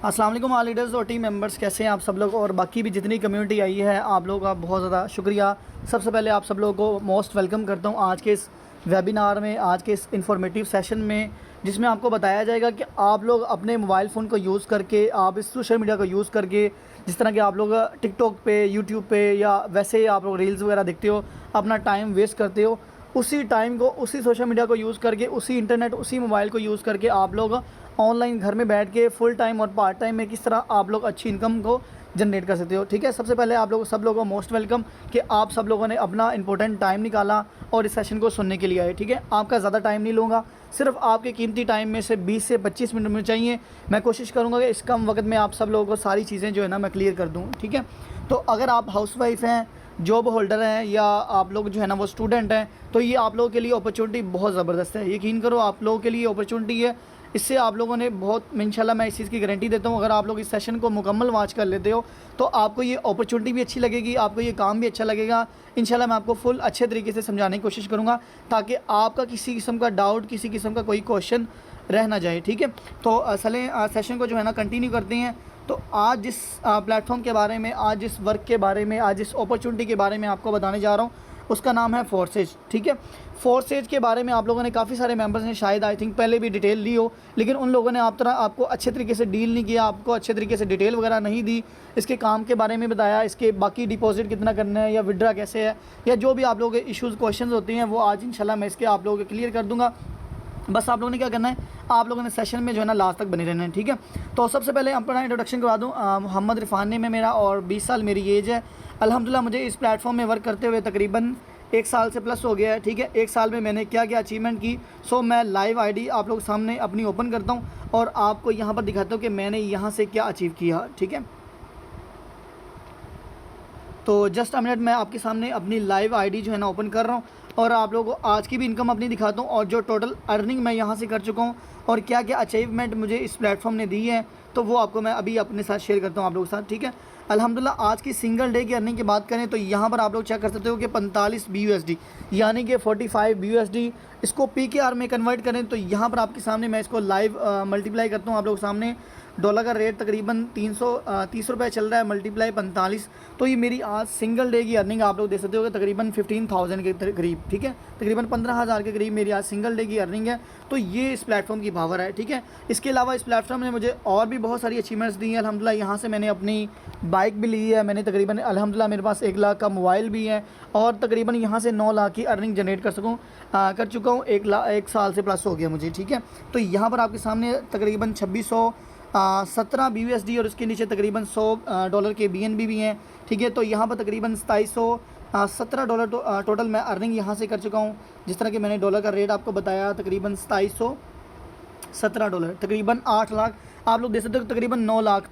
अस्सलाम वालेकुम all leaders और टीम मेंबर्स, कैसे हैं आप सब लोग और बाकी भी जितनी कम्युनिटी आई है आप लोगों का बहुत ज़्यादा शुक्रिया। सबसे पहले आप सब लोगों को मोस्ट वेलकम करता हूं आज के इस वेबिनार में, आज के इस इंफॉर्मेटिव सेशन में, जिसमें आपको बताया जाएगा कि आप लोग अपने मोबाइल फ़ोन को यूज़ करके, आप इस सोशल मीडिया को यूज़ करके, जिस तरह के आप लोग टिकटॉक पे, यूट्यूब पे या वैसे आप लोग रील्स वगैरह देखते हो, अपना टाइम वेस्ट करते हो, उसी टाइम को उसी सोशल मीडिया को यूज़ करके, उसी इंटरनेट, उसी मोबाइल को यूज़ करके आप लोग ऑनलाइन घर में बैठ के फुल टाइम और पार्ट टाइम में किस तरह आप लोग अच्छी इनकम को जनरेट कर सकते हो। ठीक है, सबसे पहले आप लोग सब लोगों को मोस्ट वेलकम कि आप सब लोगों ने अपना इंपॉर्टेंट टाइम निकाला और इस सेशन को सुनने के लिए आए। ठीक है, आपका ज़्यादा टाइम नहीं लूँगा, सिर्फ आपके कीमती टाइम में से 20 से 25 मिनट में चाहिए। मैं कोशिश करूँगा कि इस कम वक्त में आप सब लोगों को सारी चीज़ें जो है ना मैं क्लियर कर दूँ। ठीक है, तो अगर आप हाउसवाइफ हैं, जॉब होल्डर हैं या आप लोग जो है ना वो स्टूडेंट हैं, तो ये आप लोगों के लिए अपॉर्चुनिटी बहुत ज़बरदस्त है। यकीन करो, आप लोगों के लिए अपॉर्चुनिटी है। इससे आप लोगों ने बहुत, इंशाल्लाह मैं इस चीज़ की गारंटी देता हूँ, अगर आप लोग इस सेशन को मुकम्मल वॉच कर लेते हो तो आपको ये अपॉर्चुनिटी भी अच्छी लगेगी, आपको ये काम भी अच्छा लगेगा। इंशाल्लाह मैं आपको फुल अच्छे तरीके से समझाने की कोशिश करूँगा ताकि आपका किसी किस्म का डाउट, किसी किस्म का कोई क्वेश्चन रह ना जाए। ठीक है, तो चलें सेशन को जो है ना कंटिन्यू करते हैं। तो आज जिस प्लेटफॉर्म के बारे में, आज जिस वर्क के बारे में, आज जिस अपॉर्चुनिटी के बारे में आपको बताने जा रहा हूँ उसका नाम है फोर्सेज। ठीक है, फोर्सेज के बारे में आप लोगों ने, काफ़ी सारे मेंबर्स ने शायद आई थिंक पहले भी डिटेल ली हो, लेकिन उन लोगों ने आपको अच्छे तरीके से डील नहीं किया, आपको अच्छे तरीके से डिटेल वगैरह नहीं दी, इसके काम के बारे में बताया, इसके बाकी डिपॉजिट कितना करना है या विड्रा कैसे है, या जो भी आप लोगों के इश्यूज़ क्वेश्चन होते हैं वो आज इंशाल्लाह मैं इसके आप लोगों को क्लियर कर दूँगा। बस आप लोगों ने क्या करना है, आप लोगों ने सेशन में जो है ना लास्ट तक बने रहना है। ठीक है, तो सबसे पहले अपना इंट्रोडक्शन करवा दूँ। मोहम्मद इरफान नेम है मेरा और 20 साल मेरी एज है। अल्हम्दुलिल्लाह मुझे इस प्लेटफॉर्म में वर्क करते हुए तकरीबन 1 साल से प्लस हो गया है। ठीक है, 1 साल में मैंने क्या क्या अचीवमेंट की, सो मैं लाइव आईडी आप लोग सामने अपनी ओपन करता हूँ और आपको यहाँ पर दिखाता हूँ कि मैंने यहाँ से क्या अचीव किया। ठीक है, तो जस्ट अ मिनट, मैं आपके सामने अपनी लाइव आईडी जो है ना ओपन कर रहा हूँ और आप लोगों को आज की भी इनकम अपनी दिखाता हूँ और जो टोटल अर्निंग मैं यहाँ से कर चुका हूँ और क्या क्या अचीवमेंट मुझे इस प्लेटफॉर्म ने दी है, तो वो आपको मैं अभी अपने साथ शेयर करता हूँ आप लोगों के साथ। ठीक है, अल्हम्दुलिल्लाह आज की सिंगल डे की अर्निंग की बात करें तो यहाँ पर आप लोग चेक कर सकते हो कि 45 BUSD यानी कि 45 BUSD, इसको PKR में कन्वर्ट करें तो यहाँ पर आपके सामने मैं इसको लाइव मल्टीप्लाई करता हूँ आप लोग सामने। डॉलर का रेट तकरीबन 330 रुपये चल रहा है, मल्टीप्लाई 45, तो ये मेरी आज सिंगल डे की अर्निंग आप लोग देख सकते हो कि तकरीबन 15,000 के करीब। ठीक है, तकरीबन 15,000 के करीब मेरी आज सिंगल डे की अर्निंग है। तो ये इस प्लेटफॉर्म की पावर है। ठीक है, इसके अलावा इस प्लेटफॉर्म ने मुझे और भी बहुत सारी अचीवमेंट्स दी हैं। अल्हम्दुलिल्लाह यहाँ से मैंने अपनी बाइक भी ली है, मैंने तकरीबन अल्हम्दुलिल्लाह मेरे पास 1 लाख का मोबाइल भी है और तकरीबन यहाँ से 9 लाख की अर्निंग जनरेट कर चुका हूँ। 1 साल से प्लस हो गया मुझे। ठीक है, तो यहाँ पर आपके सामने तकरीबन 2617 BUSD और उसके नीचे तकरीबन $100 के BNB भी हैं। ठीक है, तो यहाँ पर तकरीबन $2717 टोटल मैं अर्निंग यहाँ से कर चुका हूँ। जिस तरह कि मैंने डॉलर का रेट आपको बताया, तकरीबन $2717, तकरीबन 8 लाख आप लोग देख सकते हो, तकरीबन 9 लाख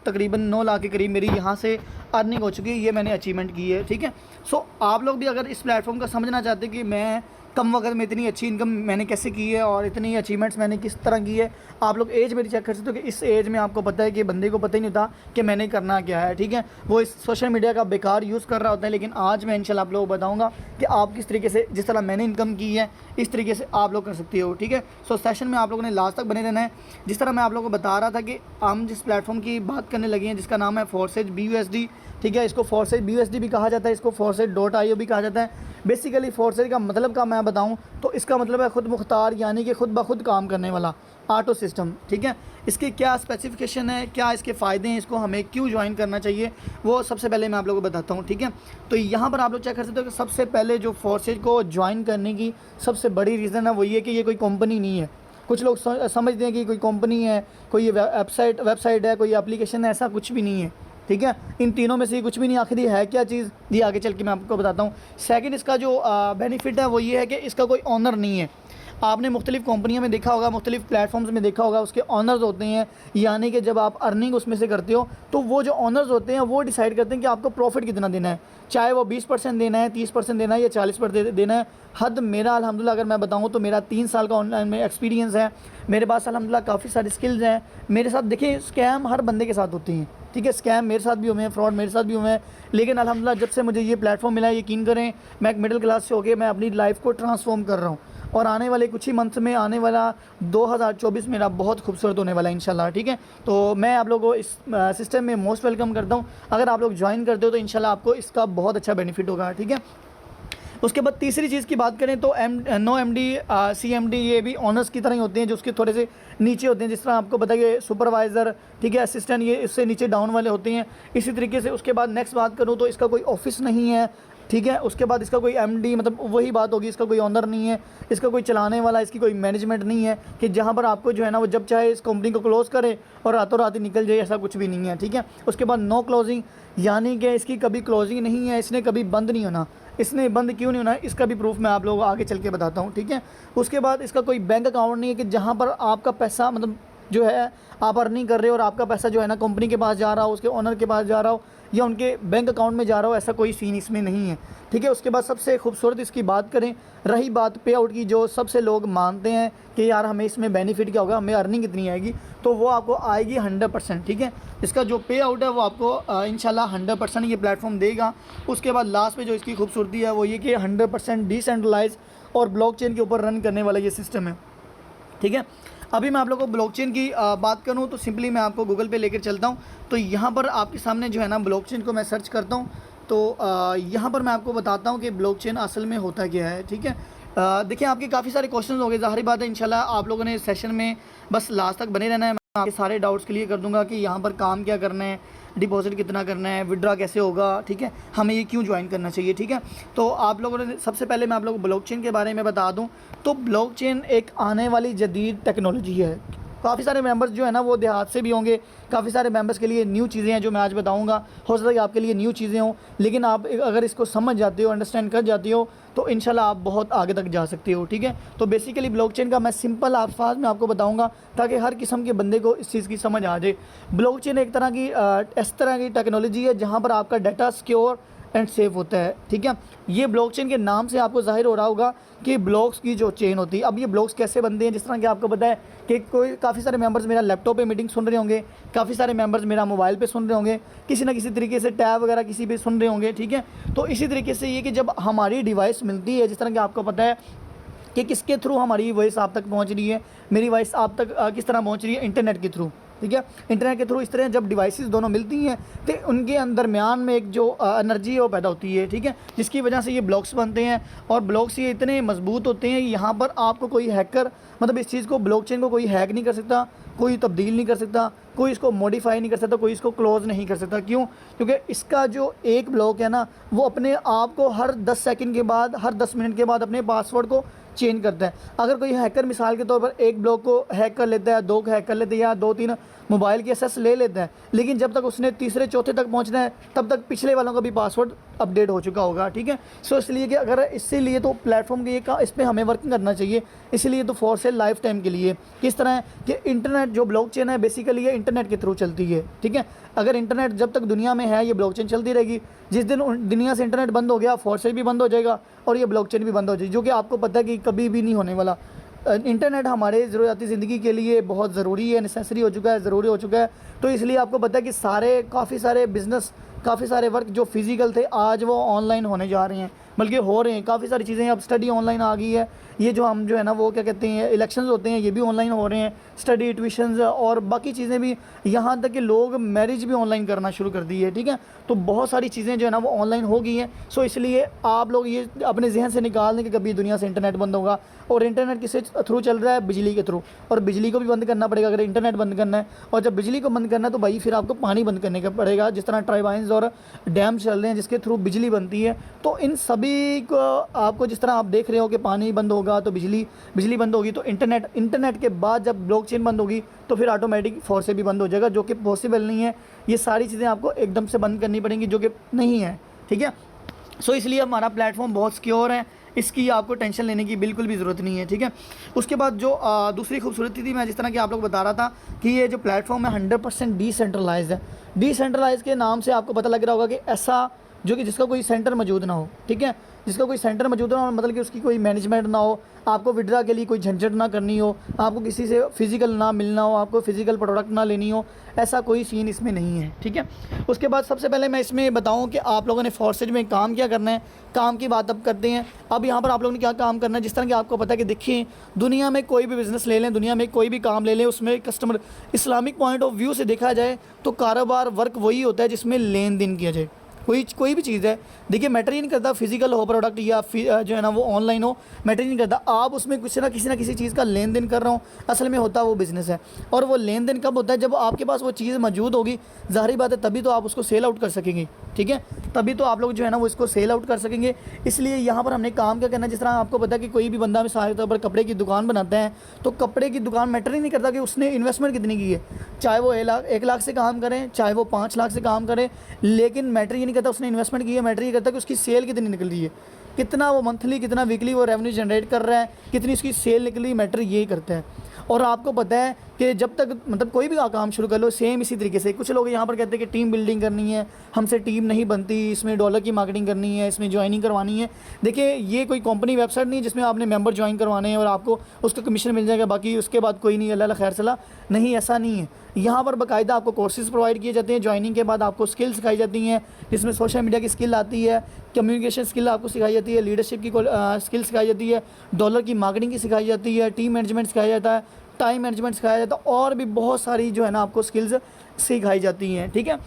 के करीब मेरी यहाँ से अर्निंग हो चुकी है। ये मैंने अचीवमेंट की है। ठीक है, सो आप लोग भी अगर इस प्लेटफॉर्म का समझना चाहते हैं कि मैं कम वक्त में इतनी अच्छी इनकम मैंने कैसे की है और इतनी अचीवमेंट्स मैंने किस तरह की है, आप लोग एज मेरी चेक कर सकते हो कि इस एज में आपको पता है कि बंदे को पता ही नहीं होता कि मैंने करना क्या है। ठीक है, वो इस सोशल मीडिया का बेकार यूज़ कर रहा होता है, लेकिन आज मैं इंशाल्लाह आप लोगों को बताऊंगा कि आप किस तरीके से, जिस तरह मैंने इनकम की है इस तरीके से आप लोग कर सकते हो। ठीक है, सो सेशन में आप लोगों ने लास्ट तक बने रहना है। जिस तरह मैं आप लोगों को बता रहा था कि हम जिस प्लेटफॉर्म की बात करने लगे हैं जिसका नाम है फोर्सेज BUSD। ठीक है, इसको फोर्सेज BUSD भी कहा जाता है, इसको forces.io भी कहा जाता है। बेसिकली फोर्सेज का मतलब का मैं बताऊं तो इसका मतलब है खुद मुख्तार, यानी कि खुद ब खुद काम करने वाला ऑटो सिस्टम। ठीक है, इसके क्या स्पेसिफिकेशन है, क्या इसके फ़ायदे हैं, इसको हमें क्यों ज्वाइन करना चाहिए, वो सबसे पहले मैं आप लोगों को बताता हूँ। ठीक है, तो यहाँ पर आप लोग चेक कर सकते हो कि सबसे पहले जो फोर्सेज को ज्वाइन करने की सबसे बड़ी रीज़न है वो ये कि ये कोई कंपनी नहीं है। कुछ लोग समझते हैं कि कोई कंपनी है, कोई वेबसाइट है, कोई एप्लीकेशन है, ऐसा कुछ भी नहीं है। ठीक है, इन तीनों में से कुछ भी नहीं। आखिर ये है क्या चीज़, ये आगे चल के मैं आपको बताता हूँ। सेकंड, इसका जो बेनिफिट है वो ये है कि इसका कोई ऑनर नहीं है। आपने मुख्तलिफ़ कंपनियों में देखा होगा, मुख्तलिफ़ प्लेटफॉर्म्स में देखा होगा, उसके ऑनर्स होते हैं, यानी कि जब आप अर्निंग उसमें से करते हो तो वो जो ऑनर्स होते हैं वो डिसाइड करते हैं कि आपको प्रॉफिट कितना देना है, चाहे वो 20% देना है, 30% देना है या 40% देना है। हद मेरा अल्हम्दुलिल्लाह अगर मैं बताऊँ तो मेरा 3 साल का ऑनलाइन में एक्सपीरियंस है, मेरे पास अल्हम्दुलिल्लाह काफ़ी सारी स्किल्स हैं। मेरे साथ देखिए, स्कैम हर बंदे के साथ होती हैं। ठीक है, स्कैम मेरे साथ भी हुए हैं, फ्रॉड मेरे साथ भी हुए हैं, लेकिन अल्हम्दुलिल्लाह जब से मुझे ये प्लेटफॉर्म मिला है, यकीन करें मैं एक मिडिल क्लास से होकर मैं अपनी लाइफ को ट्रांसफॉर्म कर रहा हूँ। और आने वाले कुछ ही मंथ में, आने वाला 2024 मेरा बहुत खूबसूरत होने वाला है इंशाल्लाह, ठीक है। तो मैं आप लोगों को इस सिस्टम में मोस्ट वेलकम करता हूँ। अगर आप लोग ज्वाइन करते हो तो इंशाल्लाह आपको इसका बहुत अच्छा बेनिफिट होगा, ठीक है। उसके बाद तीसरी चीज़ की बात करें तो नो एमडी CMD ये भी ऑनर्स की तरह ही होते हैं, जो उसके थोड़े से नीचे होते हैं। जिस तरह आपको बताइए सुपरवाइज़र, ठीक है, असिस्टेंट, ये इससे नीचे डाउन वाले होते हैं। इसी तरीके से उसके बाद नेक्स्ट बात करूँ तो इसका कोई ऑफिस नहीं है, ठीक है। उसके बाद इसका कोई MD, मतलब वही बात होगी, इसका कोई ऑनर नहीं है, इसका कोई चलाने वाला, इसकी कोई मैनेजमेंट नहीं है कि जहाँ पर आपको जो है ना वो जब चाहे इस कंपनी को क्लोज़ करे और रातों रात ही निकल जाए, ऐसा कुछ भी नहीं है, ठीक है। उसके बाद नो क्लोजिंग, यानी कि इसकी कभी क्लोजिंग नहीं है, इसने कभी बंद नहीं होना। इसने बंद क्यों नहीं होना है इसका भी प्रूफ मैं आप लोगों को आगे चल के बताता हूँ, ठीक है। उसके बाद इसका कोई बैंक अकाउंट नहीं है कि जहाँ पर आपका पैसा, मतलब जो है आप अर्निंग कर रहे हो और आपका पैसा जो है ना कंपनी के पास जा रहा हो, उसके ओनर के पास जा रहा हो या उनके बैंक अकाउंट में जा रहा हो, ऐसा कोई सीन इसमें नहीं है, ठीक है। उसके बाद सबसे खूबसूरत इसकी बात करें, रही बात पे आउट की, जो सबसे लोग मानते हैं कि यार हमें इसमें बेनिफिट क्या होगा, हमें अर्निंग कितनी आएगी, तो वो आपको आएगी 100%, ठीक है। इसका जो पे आउट है वो आपको इंशाल्लाह 100% ये प्लेटफॉर्म देगा। उसके बाद लास्ट में जो इसकी खूबसूरती है वो ये कि 100% डिसेंट्रलाइज और ब्लॉकचेन के ऊपर रन करने वाला ये सिस्टम है, ठीक है। अभी मैं आप लोगों को ब्लॉकचेन की बात करूं तो सिंपली मैं आपको गूगल पे लेकर चलता हूं। तो यहाँ पर आपके सामने जो है ना ब्लॉकचेन को मैं सर्च करता हूं, तो यहाँ पर मैं आपको बताता हूं कि ब्लॉकचेन असल में होता क्या है, ठीक है। देखिए आपके काफ़ी सारे क्वेश्चन हो गए, ज़ाहिर बात है इंशाल्लाह आप लोगों ने सेशन में बस लास्ट तक बने रहना है। मैं आपके सारे डाउट्स क्लियर कर दूंगा कि यहाँ पर काम क्या करना है, डिपॉजिट कितना करना है, विड्रा कैसे होगा, ठीक है, हमें ये क्यों ज्वाइन करना चाहिए, ठीक है। तो आप लोगों ने, सबसे पहले मैं आप लोगों को ब्लॉकचेन के बारे में बता दूं तो ब्लॉकचेन एक आने वाली जदीद टेक्नोलॉजी है। काफ़ी सारे मेंबर्स जो है ना वो देहात से भी होंगे, काफ़ी सारे मेंबर्स के लिए न्यू चीज़ें हैं जो मैं आज बताऊंगा। हो सकता है कि आपके लिए न्यू चीज़ें हों, लेकिन आप अगर इसको समझ जाते हो, अंडरस्टैंड कर जाते हो तो इंशाल्लाह आप बहुत आगे तक जा सकते हो, ठीक है। तो बेसिकली ब्लॉकचेन का मैं सिंपल अल्फाज में आपको बताऊंगा ताकि हर किस्म के बंदे को इस चीज़ की समझ आ जाए। ब्लॉकचेन एक तरह की इस तरह की टेक्नोलॉजी है जहाँ पर आपका डाटा सिक्योर एंड सेफ होता है, ठीक है। ये ब्लॉकचेन के नाम से आपको जाहिर हो रहा होगा कि ब्लॉक्स की जो चेन होती है। अब ये ब्लॉक्स कैसे बनते हैं, जिस तरह कि आपको पता है कि काफ़ी सारे मेंबर्स मेरा लैपटॉप पे मीटिंग सुन रहे होंगे, काफ़ी सारे मेंबर्स मेरा मोबाइल पे सुन रहे होंगे, किसी ना किसी तरीके से टैब वगैरह किसी पे सुन रहे होंगे, ठीक है। तो इसी तरीके से ये कि जब हमारी डिवाइस मिलती है, जिस तरह कि आपको पता है कि किसके थ्रू हमारी वॉइस आप तक पहुँच रही है, मेरी वॉइस आप तक किस तरह पहुँच रही है, इंटरनेट के थ्रू, ठीक है। इंटरनेट के थ्रू इस तरह जब डिवाइसेस दोनों मिलती हैं तो उनके दरमियान में एक जो एनर्जी है वो पैदा होती है, ठीक है, जिसकी वजह से ये ब्लॉक्स बनते हैं। और ब्लॉक्स ये इतने मजबूत होते हैं कि यहाँ पर आपको कोई हैकर, मतलब इस चीज़ को, ब्लॉकचेन को कोई हैक नहीं कर सकता, कोई तब्दील नहीं कर सकता, कोई इसको मॉडिफाई नहीं कर सकता, कोई इसको क्लोज नहीं कर सकता। क्यों? क्योंकि इसका जो एक ब्लॉक है ना वो अपने आप को हर 10 सेकंड के बाद, हर 10 मिनट के बाद अपने पासवर्ड को चेंज करता है। अगर कोई हैकर मिसाल के तौर पर एक ब्लॉक को हैक कर लेता है, 2 को हैक कर लेता है या 2-3 मोबाइल की एक्सेस ले लेता है, लेकिन जब तक उसने तीसरे चौथे तक पहुंचना है तब तक पिछले वालों का भी पासवर्ड अपडेट हो चुका होगा, ठीक है। सो इसलिए कि अगर इसीलिए तो प्लेटफॉर्म के ये का इस पर हमें वर्किंग करना चाहिए, इसलिए तो फोर्स है लाइफ टाइम के लिए। किस तरह है कि इंटरनेट जो ब्लॉकचेन है बेसिकली ये इंटरनेट के थ्रू चलती है, ठीक है। अगर इंटरनेट जब तक दुनिया में है ये ब्लॉकचेन चलती रहेगी, जिस दिन दुनिया से इंटरनेट बंद हो गया फोर्सेज भी बंद हो जाएगा और ये ब्लॉकचेन भी बंद हो जाएगी, जो कि आपको पता है कि कभी भी नहीं होने वाला। इंटरनेट हमारे ज़रूरियाती ज़िंदगी के लिए बहुत ज़रूरी है, नेसेसरी हो चुका है, ज़रूरी हो चुका है। तो इसलिए आपको पता है कि काफ़ी सारे बिज़नेस, काफ़ी सारे वर्क जो फिज़िकल थे आज वो ऑनलाइन होने जा रहे हैं, बल्कि हो रहे हैं। काफ़ी सारी चीज़ें, अब स्टडी ऑनलाइन आ गई है, ये जो हम जो है ना वो क्या कहते हैं इलेक्शंस होते हैं ये भी ऑनलाइन हो रहे हैं, स्टडी ट्यूशन्स और बाकी चीज़ें भी, यहाँ तक कि लोग मैरिज भी ऑनलाइन करना शुरू कर दी है, ठीक है। तो बहुत सारी चीज़ें जो है ना वो ऑनलाइन हो गई हैं। सो इसलिए आप लोग ये अपने जहन से निकाल दें कि कभी दुनिया से इंटरनेट बंद होगा। और इंटरनेट किससे थ्रू चल रहा है? बिजली के थ्रू। और बिजली को भी बंद करना पड़ेगा अगर इंटरनेट बंद करना है। और जब बिजली को बंद करना है तो भाई फिर आपको पानी बंद करने का पड़ेगा, जिस तरह टर्बाइन्स और डैम चल रहे हैं जिसके थ्रू बिजली बनती है। तो इन सभी को आपको, जिस तरह आप देख रहे हो कि पानी बंद होगा तो बिजली बंद होगी, तो इंटरनेट के बाद जब ब्लॉकचेन बंद होगी तो फिर ऑटोमेटिक फोर्स भी बंद हो जाएगा, जो कि पॉसिबल नहीं है। ये सारी चीज़ें आपको एकदम से बंद करनी पड़ेंगी, जो कि नहीं है, ठीक है। सो इसलिए हमारा प्लेटफॉर्म बहुत सिक्योर है, इसकी आपको टेंशन लेने की बिल्कुल भी ज़रूरत नहीं है, ठीक है। उसके बाद जो दूसरी खूबसूरती थी, मैं जिस तरह कि आप लोग बता रहा था कि ये जो प्लेटफॉर्म है 100% डिसेंट्रलाइज है। डिसेंट्रलाइज के नाम से आपको पता लग रहा होगा कि ऐसा जो कि जिसका कोई सेंटर मौजूद ना हो, ठीक है, जिसका कोई सेंटर मौजूद ना हो, मतलब कि उसकी कोई मैनेजमेंट ना हो, आपको विड्रा के लिए कोई झंझट ना करनी हो, आपको किसी से फिजिकल ना मिलना हो, आपको फिजिकल प्रोडक्ट ना लेनी हो, ऐसा कोई सीन इसमें नहीं है, ठीक है। उसके बाद सबसे पहले मैं इसमें बताऊं कि आप लोगों ने फोर्सेज में काम क्या करना है। काम की बात अब करते हैं। अब यहाँ पर आप लोगों ने क्या काम करना है, जिस तरह कि आपको पता है कि देखिए दुनिया में कोई भी बिज़नेस ले लें, दुनिया में कोई भी काम ले लें, उसमें customer Islamic point of view से देखा जाए तो कारोबार वर्क वही होता है जिसमें लेन देन किया जाए। कोई भी चीज़ है, देखिए मैटर ही नहीं करता फिजिकल हो प्रोडक्ट या जो है ना वो ऑनलाइन हो, मैटर ही नहीं करता। आप उसमें कुछ ना किसी चीज़ का लेन देन कर रहा हूँ, असल में होता वो बिज़नेस है। और वो लेन देन कब होता है, जब आपके पास वो चीज़ मौजूद होगी, ज़ाहिर बात है तभी तो आप उसको सेल आउट कर सकेंगे, ठीक है, तभी तो आप लोग जो है ना वो इसको सेल आउट कर सकेंगे। इसलिए यहाँ पर हमने काम क्या करना है, जिस तरह आपको पता है कि कोई भी बंदा मिसाल के तौर पर कपड़े की दुकान बनाता है, तो कपड़े की दुकान मैटर ही नहीं करता कि उसने इन्वेस्टमेंट कितनी की है, चाहे वो 1 लाख से काम करें, चाहे वो 5 लाख से काम करें, लेकिन मैटर ये नहीं करता उसने इन्वेस्टमेंट की है, मैटर ये करता कि उसकी सेल कितनी निकल रही है, कितना वो मंथली कितना वीकली वो रेवेन्यू जनरेट कर रहा है, कितनी उसकी सेल निकली, मैटर यही करता है। और आपको पता है कि जब तक मतलब कोई भी काम शुरू कर लो, सेम इसी तरीके से कुछ लोग यहाँ पर कहते हैं कि टीम बिल्डिंग करनी है, हमसे टीम नहीं बनती, इसमें डॉलर की मार्केटिंग करनी है, इसमें ज्वाइनिंग करवानी है। देखिए ये कोई कंपनी वेबसाइट नहीं है जिसमें आपने मेंबर ज्वाइन करवाने हैं और आपको उसका कमीशन मिल जाएगा, बाकी उसके बाद कोई नहीं, अल्लाह खैर सला, नहीं, ऐसा नहीं है। यहाँ पर बाकायदा आपको कोर्सेज प्रोवाइड किए जाते हैं, ज्वाइनिंग के बाद आपको स्किल सिखाई जाती हैं, जिसमें सोशल मीडिया की स्किल आती है, कम्युनिकेशन स्किल आपको सिखाई जाती है, लीडरशिप की स्किल सिखाई जाती है, डॉलर की मार्केटिंग की सिखाई जाती है, टीम मैनेजमेंट सिखाया जाता है, टाइम मैनेजमेंट सिखाया जाता है, और भी बहुत सारी जो है ना आपको स्किल्स सिखाई जाती हैं, ठीक है।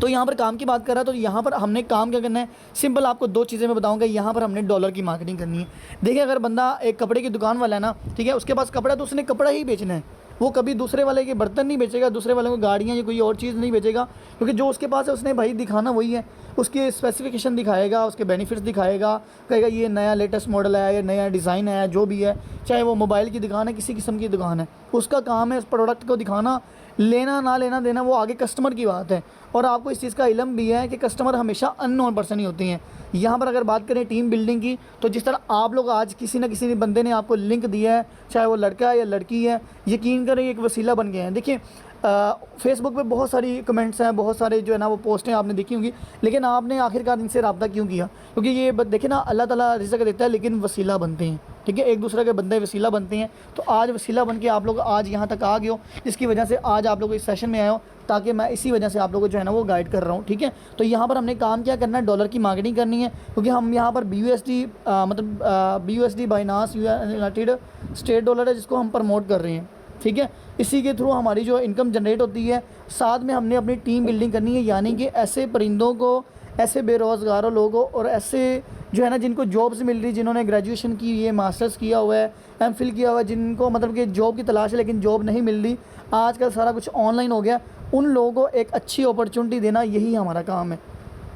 तो यहाँ पर काम की बात कर रहा है, तो यहाँ पर हमने काम क्या करना है, सिंपल आपको 2 चीज़ें मैं बताऊंगा। यहाँ पर हमने डॉलर की मार्केटिंग करनी है। देखिए अगर बंदा एक कपड़े की दुकान वाला है ना, ठीक है, उसके पास कपड़ा, तो उसने कपड़ा ही बेचना है, वो कभी दूसरे वाले के बर्तन नहीं बेचेगा, दूसरे वाले को गाड़ियाँ या कोई और चीज़ नहीं बेचेगा, क्योंकि जो उसके पास है उसने भाई दिखाना वही है, उसके स्पेसिफिकेशन दिखाएगा, उसके बेनिफिट्स दिखाएगा, कहेगा ये नया लेटेस्ट मॉडल है, या नया डिज़ाइन है, जो भी है, चाहे वो मोबाइल की दुकान है, किसी किस्म की दुकान है, उसका काम है उस प्रोडक्ट को दिखाना, लेना ना लेना देना वो आगे कस्टमर की बात है। और आपको इस चीज़ का इल्म भी है कि कस्टमर हमेशा अननोन पर्सन ही होती हैं। यहाँ पर अगर बात करें टीम बिल्डिंग की, तो जिस तरह आप लोग आज किसी न किसी बंदे ने आपको लिंक दिया है, चाहे वो लड़का है या लड़की है, यकीन करें एक वसीला बन गए हैं। देखिए फेसबुक पे बहुत सारी कमेंट्स हैं, बहुत सारे जो है ना वो पोस्टें आपने देखी होंगी, लेकिन आपने आखिरकार इनसे रब्ता क्यों किया, क्योंकि ये देखिए ना अल्लाह ताला रिज़्क़ देता है लेकिन वसीला बनते हैं, ठीक है, एक दूसरे के बंदे वसीला बनते हैं। तो आज वसीला बन के आप लोग आज यहाँ तक आ गए हो, जिसकी वजह से आज आप लोग इस सेशन में आए हो, ताकि मैं इसी वजह से आप लोगों को जो है ना वो गाइड कर रहा हूँ, ठीक है। तो यहाँ पर हमने काम क्या करना है, डॉलर की मार्केटिंग करनी है, क्योंकि हम यहाँ पर BUSD मतलब BUSD बाइनास यूनाइटेड स्टेट डॉलर है जिसको हम प्रमोट कर रहे हैं, ठीक है। इसी के थ्रू हमारी जो इनकम जनरेट होती है, साथ में हमने अपनी टीम बिल्डिंग करनी है, यानी कि ऐसे परिंदों को, ऐसे बेरोज़गारों लोगों और ऐसे जो है ना जिनको जॉब्स मिल रही, जिन्होंने ग्रेजुएशन की है, मास्टर्स किया हुआ है, MPhil किया हुआ है, जिनको मतलब कि जॉब की तलाश है लेकिन जॉब नहीं मिल रही, आजकल सारा कुछ ऑनलाइन हो गया, उन लोगों को एक अच्छी अपॉर्चुनिटी देना, यही हमारा काम है।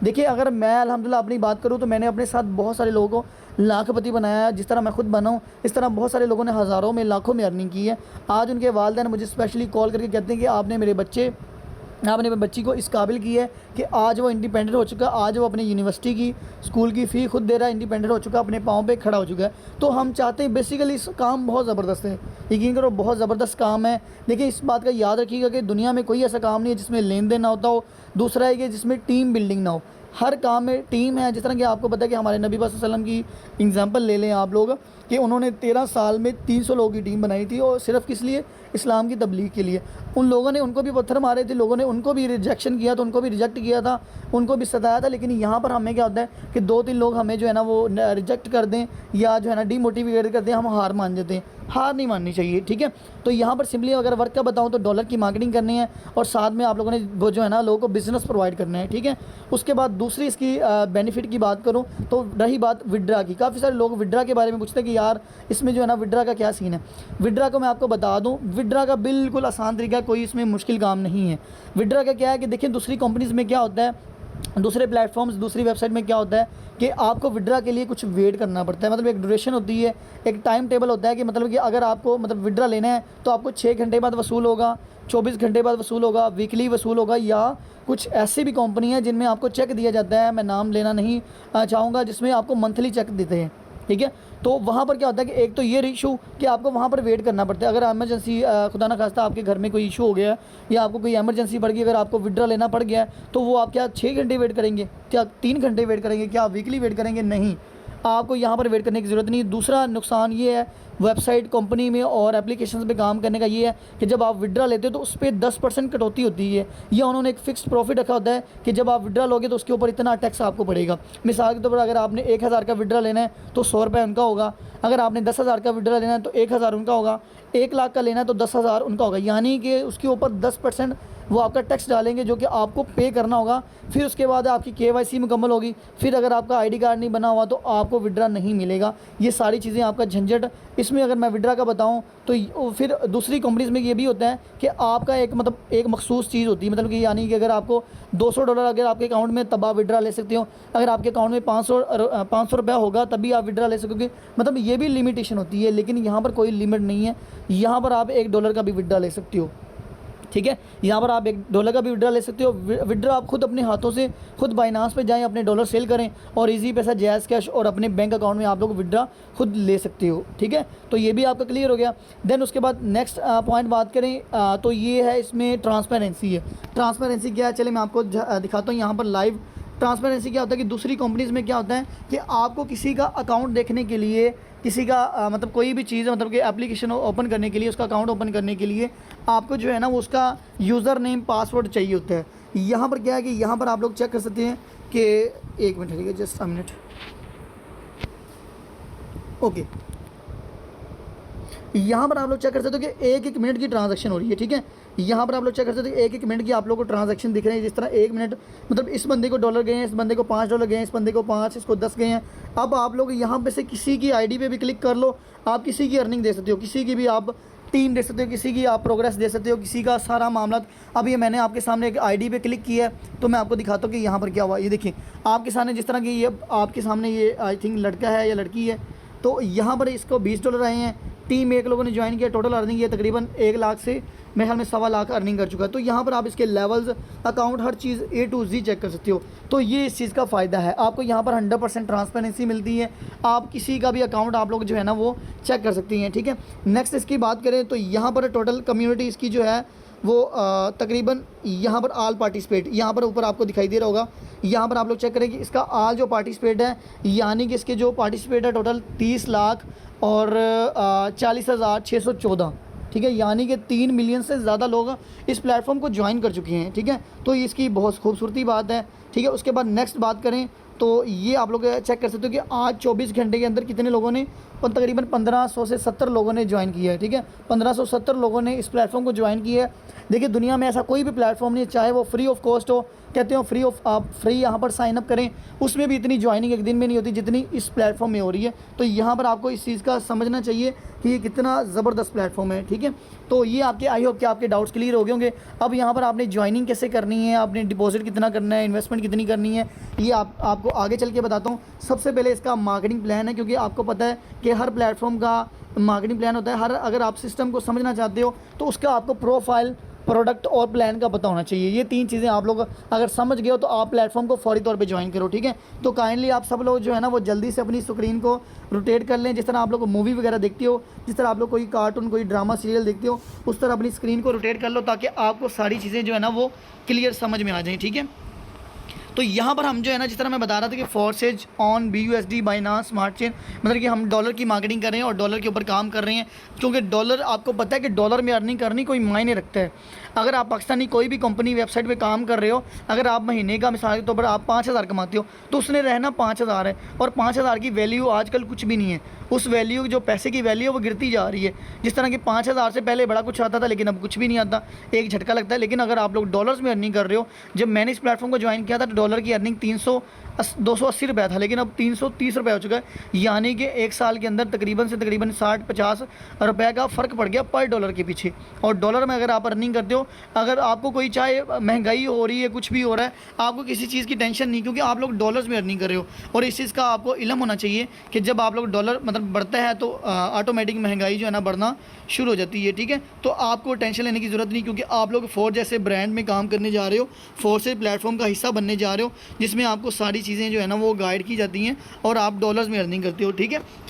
देखिए अगर मैं अल्हम्दुलिल्लाह अपनी बात करूँ तो मैंने अपने साथ बहुत सारे लोगों को लाखपति बनाया है, जिस तरह मैं खुद बना हूँ, इस तरह बहुत सारे लोगों ने हज़ारों में लाखों में अर्निंग की है। आज उनके वालिदैन मुझे स्पेशली कॉल करके कहते हैं कि आपने मेरे बच्ची को इस काबिल की है कि आज वो इंडिपेंडेंट हो चुका, आज वो अपनी यूनिवर्सिटी की स्कूल की फ़ी खुद दे रहा है, इंडिपेंडेंट हो चुका, अपने पाँव पे खड़ा हो चुका है। तो हम चाहते हैं बेसिकली इस काम बहुत ज़बरदस्त है, यकीन करो बहुत ज़बरदस्त काम है। देखिए इस बात का याद रखिएगा कि दुनिया में कोई ऐसा काम नहीं है जिसमें लेन देन ना होता हो, दूसरा है कि जिसमें टीम बिल्डिंग ना हो। हर काम में टीम है। जिस तरह कि आपको पता है कि हमारे नबी पाक सल्लल्लाहु अलैहि वसल्लम की एग्जांपल ले लें आप लोग, कि उन्होंने 13 साल में 300 लोगों की टीम बनाई थी, और सिर्फ किस लिए, इस्लाम की तबलीग के लिए। उन लोगों ने उनको भी पत्थर मारे थे, लोगों ने उनको भी रिजेक्शन किया था, उनको भी रिजेक्ट किया था, उनको भी सताया था। लेकिन यहाँ पर हमें क्या होता है कि 2-3 लोग हमें जो है ना वो रिजेक्ट कर दें या जो है ना डीमोटिवेट कर दें, हम हार मान जाते हैं। हार नहीं माननी चाहिए, ठीक है। तो यहाँ पर सिंपली अगर वर्क का बताऊँ तो डॉलर की मार्केटिंग करनी है, और साथ में आप लोगों ने वो जो है ना लोगों को बिज़नेस प्रोवाइड करना है, ठीक है। उसके बाद दूसरी इसकी बेनिफिट की बात करूँ तो रही बात विड्रा की। काफ़ी सारे लोग विड्रा के बारे में पूछते हैं कि यार इसमें जो है ना विड्रा का क्या सीन है। विड्रा को मैं आपको बता दूं, विड्रा का बिल्कुल आसान तरीका, कोई इसमें मुश्किल काम नहीं है। विड्रा का क्या है कि देखिए दूसरी कंपनीज़ में क्या होता है, दूसरे प्लेटफॉर्म्स, दूसरी वेबसाइट में क्या होता है कि आपको विड्रा के लिए कुछ वेट करना पड़ता है। मतलब एक ड्यूरेशन होती है, एक टाइम टेबल होता है कि मतलब कि अगर आपको मतलब विड्रा लेना है तो आपको 6 घंटे बाद वसूल होगा, 24 घंटे बाद वसूल होगा, वीकली वसूल होगा, या कुछ ऐसी भी कंपनी है जिनमें आपको चेक दिया जाता है, मैं नाम लेना नहीं चाहूँगा, जिसमें आपको मंथली चेक देते हैं, ठीक है। तो वहाँ पर क्या होता है कि एक तो ये इशू कि आपको वहाँ पर वेट करना पड़ता है। अगर इमरजेंसी खुदा ना खास्ता आपके घर में कोई इशू हो गया या आपको कोई इमरजेंसी पड़ गई, अगर आपको विड्रा लेना पड़ गया तो वो आप क्या 6 घंटे वेट करेंगे, क्या 3 घंटे वेट करेंगे, क्या आप वीकली वेट करेंगे? नहीं, आपको यहाँ पर वेट करने की ज़रूरत नहीं। दूसरा नुकसान ये है वेबसाइट कंपनी में और एप्लीकेशंस पे काम करने का, ये है कि जब आप विड्रा लेते हो तो उस पर 10% कटौती होती है, या उन्होंने एक फ़िक्स्ड प्रॉफिट रखा होता है कि जब आप विड्रा लोगे तो उसके ऊपर इतना टैक्स आपको पड़ेगा। मिसाल के तौर पर अगर आपने 1000 का विड्रा लेना है तो 100 रुपये उनका होगा, अगर आपने 10,000 का विड्रा लेना है तो 1000 उनका होगा, 1 लाख का लेना है तो 10,000 उनका होगा, यानी कि उसके ऊपर 10% वो आपका टैक्स डालेंगे जो कि आपको पे करना होगा। फिर उसके बाद आपकी KYC मुकम्मल होगी, फिर अगर आपका ID कार्ड नहीं बना हुआ तो आपको विड्रा नहीं मिलेगा। ये सारी चीज़ें आपका झंझट। इसमें अगर मैं विड्रा का बताऊं तो फिर दूसरी कंपनीज़ में ये भी होता है कि आपका एक मखसूस चीज़ होती है, मतलब कि यानी कि अगर आपको $200 अगर आपके अकाउंट में तब आप विड्रा ले सकते हो, अगर आपके अकाउंट में 500 रुपया होगा तभी आप विड्रा ले सकोगे, मतलब ये भी लिमिटेशन होती है। लेकिन यहाँ पर कोई लिमिट नहीं है, यहाँ पर आप $1 का भी विड्रा ले सकते हो, ठीक है। यहाँ पर आप $1 का भी विड्रा ले सकते हो। विड्रा आप खुद अपने हाथों से खुद बाइनांस पे जाएं, अपने डॉलर सेल करें और इजी पैसा जैज़ कैश और अपने बैंक अकाउंट में आप लोग विड्रा खुद ले सकते हो, ठीक है। तो ये भी आपका क्लियर हो गया। देन उसके बाद नेक्स्ट पॉइंट बात करें तो ये है, इसमें ट्रांसपेरेंसी है। ट्रांसपेरेंसी क्या है, चले मैं आपको दिखाता हूँ यहाँ पर लाइव। ट्रांसपेरेंसी क्या होता है कि दूसरी कंपनीज़ में क्या होता है कि आपको किसी का अकाउंट देखने के लिए, किसी का मतलब कोई भी चीज़ मतलब कि एप्लीकेशन ओपन करने के लिए, उसका अकाउंट ओपन करने के लिए आपको जो है ना वो उसका यूज़र नेम पासवर्ड चाहिए होता है। यहाँ पर क्या है कि यहाँ पर आप लोग चेक कर सकते हैं कि एक मिनट, ठीक है, जस्ट अ मिनट, ओके। यहाँ पर आप लोग चेक कर सकते हो कि 1-1 मिनट की ट्रांजैक्शन हो रही है, ठीक है। यहाँ पर आप लोग चेक कर सकते हो कि 1-1 मिनट की आप लोगों को ट्रांजैक्शन दिख रहे हैं। जिस तरह 1 मिनट मतलब इस बंदे को $1 गए हैं, इस बंदे को $5 गए हैं, इस बंदे को 5, इसको 10 गए हैं। अब आप लोग यहाँ पे से किसी की ID पे भी क्लिक कर लो, आप किसी की अर्निंग दे सकते हो, किसी की भी आप टीम दे सकते हो, किसी की आप प्रोग्रेस दे सकते हो, किसी का सारा मामला। अब ये मैंने आपके सामने एक ID पे क्लिक किया है तो मैं आपको दिखाता हूँ कि यहाँ पर क्या हुआ। ये देखिए आपके सामने, जिस तरह की ये आपके सामने ये आई थिंक लड़का है या लड़की है, तो यहाँ पर इसको $20 आए हैं। टीम 1 लोगों ने ज्वाइन किया, टोटल अर्निंग ये तकरीबन 1 लाख से मेरे ख्याल में 1.25 लाख अर्निंग कर चुका है। तो यहाँ पर आप इसके लेवल्स, अकाउंट, हर चीज़ A to Z चेक कर सकते हो। तो ये इस चीज़ का फ़ायदा है, आपको यहाँ पर 100% ट्रांसपेरेंसी मिलती है। आप किसी का भी अकाउंट आप लोग जो है ना वो चेक कर सकती हैं, ठीक है। नेक्स्ट इसकी बात करें तो यहाँ पर टोटल कम्युनिटी इसकी जो है वो तकरीबन यहाँ पर आल पार्टिसिपेट, यहाँ पर ऊपर आपको दिखाई दे रहा होगा। यहाँ पर आप लोग चेक करें कि इसका आल जो पार्टिसिपेट है, यानी कि इसके जो पार्टिसिपेट है टोटल 30 लाख और 40,614, ठीक है। यानी कि 3 मिलियन से ज़्यादा लोग इस प्लेटफॉर्म को ज्वाइन कर चुके हैं, ठीक है। तो इसकी बहुत खूबसूरती बात है, ठीक है। उसके बाद नेक्स्ट बात करें तो ये आप लोग चेक कर सकते हो कि आज 24 घंटे के अंदर कितने लोगों ने, और तकरीबन 1500 से 70 लोगों ने ज्वाइन किया है, ठीक है। 1570 लोगों ने इस प्लेटफॉर्म को ज्वाइन किया है। देखिए दुनिया में ऐसा कोई भी प्लेटफॉर्म नहीं है, चाहे वो फ्री ऑफ कॉस्ट हो, कहते हो फ्री ऑफ, आप फ्री यहाँ पर साइन अप करें, उसमें भी इतनी ज्वाइनिंग एक दिन में नहीं होती जितनी इस प्लेटफॉर्म में हो रही है। तो यहाँ पर आपको इस चीज़ का समझना चाहिए कि ये कितना ज़बरदस्त प्लेटफॉर्म है, ठीक है। तो ये आपके, आई होप कि आपके डाउट्स क्लियर हो गए होंगे। अब यहाँ पर आपने ज्वाइनिंग कैसे करनी है, आपने डिपॉजिट कितना करना है, इन्वेस्टमेंट कितनी करनी है, ये आपको आगे चल के बताता हूँ। सबसे पहले इसका मार्केटिंग प्लान है, क्योंकि आपको पता है कि हर प्लेटफॉर्म का मार्केटिंग प्लान होता है। अगर आप सिस्टम को समझना चाहते हो तो उसका आपको प्रोफाइल, प्रोडक्ट और प्लान का पता होना चाहिए। ये 3 चीज़ें आप लोग अगर समझ गए हो तो आप प्लेटफॉर्म को फौरी तौर पे ज्वाइन करो, ठीक है। तो काइंडली आप सब लोग जो है ना वो जल्दी से अपनी स्क्रीन को रोटेट कर लें। जिस तरह आप लोग मूवी वगैरह देखते हो, जिस तरह आप लोग कोई कार्टून, कोई ड्रामा सीरियल देखते हो, उस तरह अपनी स्क्रीन को रोटेट कर लो ताकि आपको सारी चीज़ें जो है ना वो क्लियर समझ में आ जाएँ, ठीक है। तो यहाँ पर हम जो है ना, जिस तरह मैं बता रहा था कि forces on BUSD Binance smart chain, मतलब कि हम डॉलर की मार्केटिंग कर रहे हैं और डॉलर के ऊपर काम कर रहे हैं, क्योंकि डॉलर, आपको पता है कि डॉलर में अर्निंग करनी कोई मायने रखता है। अगर आप पाकिस्तानी कोई भी कंपनी वेबसाइट पे काम कर रहे हो, अगर आप महीने का मिसाल के तौर पर आप 5,000 कमाते हो तो उसने रहना 5,000 है, और 5,000 की वैल्यू आजकल कुछ भी नहीं है। उस वैल्यू, जो पैसे की वैल्यू है वो गिरती जा रही है। जिस तरह कि 5,000 से पहले बड़ा कुछ आता था, लेकिन अब कुछ भी नहीं आता, एक झटका लगता है। लेकिन अगर आप लोग डॉलर्स में अर्निंग कर रहे हो, जब मैंने इस प्लेटफॉर्म को ज्वाइन किया था तो डॉलर की अर्निंग 280 रुपया था, लेकिन अब 330 रुपये हो चुका है। यानी कि 1 साल के अंदर तकरीबन से तकरीबन 60-50 रुपये का फ़र्क पड़ गया पर डॉलर के पीछे। और डॉलर में अगर आप अर्निंग करते हो, अगर आपको कोई, चाहे महंगाई हो रही है, कुछ भी हो रहा है, आपको किसी चीज़ की टेंशन नहीं, क्योंकि आप लोग डॉलर्स में अर्निंग कर रहे हो। और इस चीज़ का आपको इल्म होना चाहिए कि जब आप लोग डॉलर, मतलब डॉलर बढ़ता है तो ऑटोमेटिक महंगाई जो है ना बढ़ना शुरू हो जाती है, ठीक है। तो आपको टेंशन लेने की ज़रूरत नहीं, क्योंकि आप लोग फोर्ज जैसे ब्रांड में काम करने जा रहे हो, फोर्ज से प्लेटफॉर्म का हिस्सा बनने जा रहे हो, जिसमें आपको सारी चीज़ें जो है ना वो गाइड की जाती हैं और आप डॉलर्स में अर्निंग करते हो, ठीक है।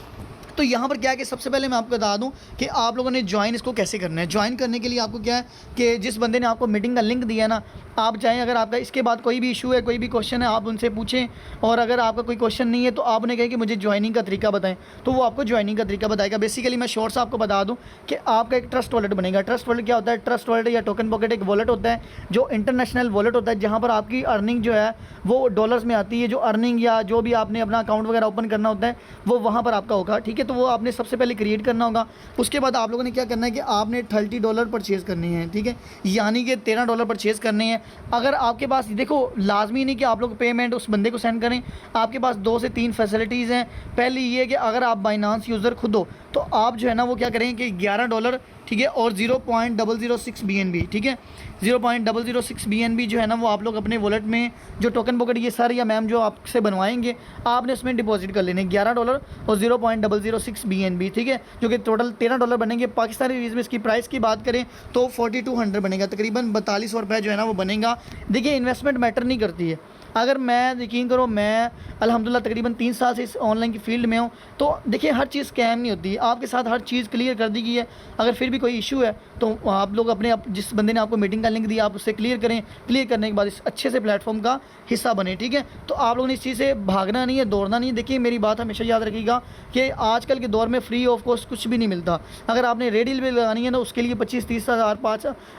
तो यहाँ पर क्या है कि सबसे पहले मैं आपको बता दूं कि आप लोगों ने ज्वाइन इसको कैसे करना है। ज्वाइन करने के लिए आपको क्या है कि जिस बंदे ने आपको मीटिंग का लिंक दिया है ना, आप चाहें अगर आपका इसके बाद कोई भी इशू है, कोई भी क्वेश्चन है, आप उनसे पूछें, और अगर आपका कोई क्वेश्चन नहीं है तो आपने कहा कि मुझे ज्वाइनिंग का तरीका बताएं, तो वो आपको ज्वाइनिंग का तरीका बताएगा। बेसिकली मैं शॉर्ट से आपको बता दूं कि आपका एक ट्रस्ट वॉलेट बनेगा। ट्रस्ट वॉलेट क्या होता है? ट्रस्ट वॉलेट या टोकन पॉकेट एक वॉलेट होता है जो इंटरनेशनल वॉलेट होता है, जहाँ पर आपकी अर्निंग जो है वो डॉलर्स में आती है। जो अर्निंग या जो भी आपने अपना अकाउंट वगैरह ओपन करना होता है वो वहाँ पर आपका होगा, ठीक है। तो वो आपने सबसे पहले क्रिएट करना होगा। उसके बाद आप लोगों ने क्या करना है कि आपने $30 परचेज़ करने हैं, ठीक है, यानी कि $13 परचेज़ करने हैं। अगर आपके पास, देखो लाजमी नहीं कि आप लोग पेमेंट उस बंदे को सेंड करें, आपके पास 2 से 3 फैसिलिटीज़ हैं। पहली ये कि अगर आप बाइनांस यूज़र खुद हो तो आप जो है ना वो क्या करें कि $11, ठीक है, और 0.006 BNB, ठीक है, 0.006 BNB जो है ना वो आप लोग अपने वॉलेट में जो टोकन पॉकेट ये सर या मैम जो आपसे बनवाएंगे आपने उसमें डिपॉजिट कर लेने $11 और 0.006 BNB, ठीक है, जो कि टोटल $13 बनेंगे। पाकिस्तानी रुपीज़ में इसकी प्राइस की बात करें तो 4200 बनेगा, तकरीबन 4200 रुपये जो है ना वो बनेगा। देखिए इन्वेस्टमेंट मैटर नहीं करती है। अगर मैं यकीन करो, मैं अल्हम्दुलिल्लाह तकरीबन 3 साल से इस ऑनलाइन की फील्ड में हूँ, तो देखिए हर चीज़ स्कैम नहीं होती, आपके साथ हर चीज़ क्लियर कर दी गई है। अगर फिर भी कोई इशू है तो आप लोग अपने जिस बंदे ने आपको मीटिंग का लिंक दिया आप उससे क्लियर करें। क्लियर करने के बाद इस अच्छे से प्लेटफॉर्म का हिस्सा बने, ठीक है। तो आप लोगों ने इस चीज़ से भागना नहीं है, दौड़ना नहीं है। देखिए मेरी बात हमेशा याद रखिएगा कि आजकल के दौर में फ्री ऑफ कॉस्ट कुछ भी नहीं मिलता। अगर आपने रेडी भी लगानी है ना उसके लिए 25-30 हज़ार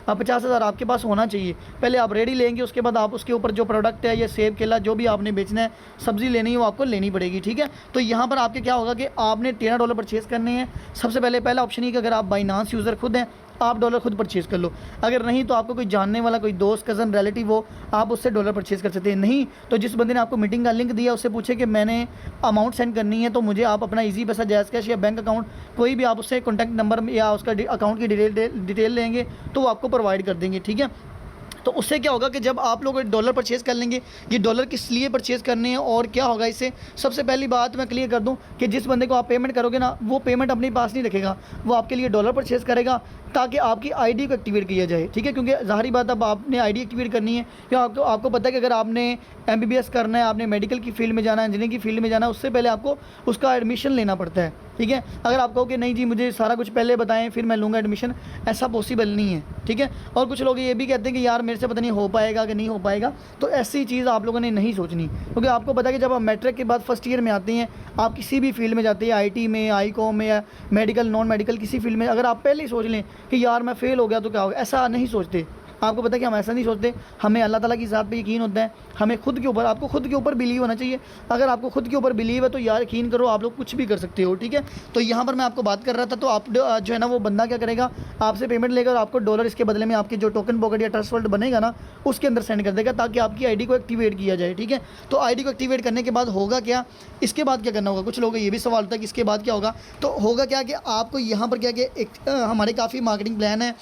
50 हज़ार आपके पास होना चाहिए। पहले आप रेडी लेंगे, उसके बाद आप उसके ऊपर जो प्रोडक्ट है या सेब केला जो भी आपने बेचना है, सब्ज़ी लेनी है वो आपको लेनी पड़ेगी, ठीक है। तो यहाँ पर आपके क्या होगा कि आपने $13 परचेज़ करने हैं। सबसे पहला ऑप्शन ही कि अगर आप बाइनांस यूज़र खुद हैं आप डॉलर खुद परचेज़ कर लो। अगर नहीं तो आपको कोई जानने वाला, कोई दोस्त, कज़न, रिलेटिव हो, आप उससे डॉलर परचेज़ कर सकते हैं। नहीं तो जिस बंदे ने आपको मीटिंग का लिंक दिया उससे पूछे कि मैंने अमाउंट सेंड करनी है तो मुझे आप अपना ईजी पैसा, जैज़ कैश या बैंक अकाउंट कोई भी आप उससे कॉन्टैक्ट नंबर या उसका अकाउंट की डिटेल लेंगे तो वो आपको प्रोवाइड कर देंगे, ठीक है। तो उससे क्या होगा कि जब आप लोग डॉलर परचेज़ कर लेंगे, ये डॉलर किस लिए परचेज़ करने हैं और क्या होगा इससे, सबसे पहली बात मैं क्लियर कर दूं कि जिस बंदे को आप पेमेंट करोगे ना वो पेमेंट अपने पास नहीं रखेगा, वो आपके लिए डॉलर परचेज़ करेगा ताकि आपकी आईडी को एक्टिवेट किया जाए, ठीक है। क्योंकि ज़ाहिरी बात अब आपने आईडी एक्टिवेट करनी है, क्योंकि आपको पता है कि अगर आपने MBBS करना है, आपने मेडिकल की फील्ड में जाना है, इंजीनियरिंग की फील्ड में जाना है, उससे पहले आपको उसका एडमिशन लेना पड़ता है, ठीक है। अगर आप कहो कि नहीं जी मुझे सारा कुछ पहले बताएं फिर मैं लूँगा एडमिशन, ऐसा पॉसिबल नहीं है, ठीक है। और कुछ लोग ये भी कहते हैं कि यार मेरे से पता नहीं हो पाएगा कि नहीं हो पाएगा, तो ऐसी चीज़ आप लोगों ने नहीं सोचनी, क्योंकि आपको पता है कि जब आप मैट्रिक के बाद फर्स्ट ईयर में आते हैं, आप किसी भी फील्ड में जाते हैं, IT में, ICOM में या मेडिकल नॉन मेडिकल किसी फील्ड में, अगर आप पहले ही सोच लें कि यार मैं फ़ेल हो गया तो क्या होगा, ऐसा नहीं सोचते। आपको पता है कि हम ऐसा नहीं सोचते, हमें अल्लाह ताला की ज़ात पे यकीन होता है, हमें खुद के ऊपर, आपको खुद के ऊपर बिलीव होना चाहिए। अगर आपको खुद के ऊपर बिलीव है तो यार यकीन करो आप लोग कुछ भी कर सकते हो, ठीक है। तो यहाँ पर मैं आपको बात कर रहा था, तो आप जो है ना वो बंदा क्या करेगा, आपसे पेमेंट लेकर आपको डॉलर इसके बदले में आपके जो टोकन पॉकेट या ट्रस्ट वॉलेट बनेगा ना उसके अंदर सेंड कर देगा ताकि आपकी आईडी को एक्टिवेट किया जाए, ठीक है। तो आईडी को एक्टिवेट करने के बाद होगा क्या, इसके बाद क्या करना होगा, कुछ लोगों का ये भी सवाल था कि इसके बाद क्या होगा। तो होगा क्या कि आपको यहाँ पर क्या कि हमारे काफ़ी मार्केटिंग प्लान है,